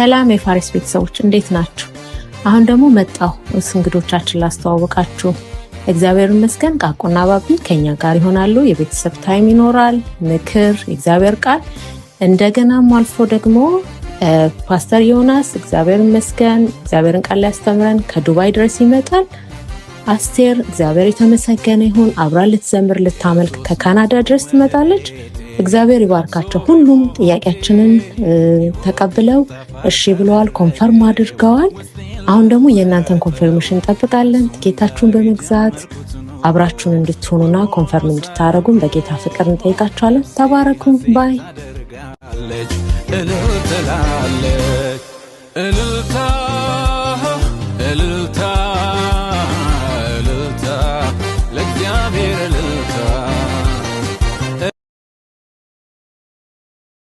ሰላም የፋሪስ ቤተሰቦች እንዴት ናችሁ? አሁን ደግሞ መጣሁ እንግዶቻችን ላስተዋወቃችሁ። እግዚአብሔር ይመስገን ቃቁና ባቢ ከኛ ጋር ይሆናሉ። የቤተሰብ ታይም ይኖራል፣ ምክር፣ እግዚአብሔር ቃል፣ እንደገናም አልፎ ደግሞ ፓስተር ዮናስ እግዚአብሔር ይመስገን እግዚአብሔርን ቃል ያስተምረን ከዱባይ ድረስ ይመጣል። አስቴር እግዚአብሔር የተመሰገነ ይሁን አብራ ልትዘምር ልታመልክ ከካናዳ ድረስ ትመጣለች። እግዚአብሔር ይባርካቸው። ሁሉም ጥያቄያችንን ተቀብለው እሺ ብለዋል፣ ኮንፈርም አድርገዋል። አሁን ደግሞ የእናንተን ኮንፈርሜሽን እንጠብቃለን። ትኬታችሁን በመግዛት አብራችሁን እንድትሆኑና ኮንፈርም እንድታረጉን በጌታ ፍቅር እንጠይቃችኋለን። ተባረኩ። ባይ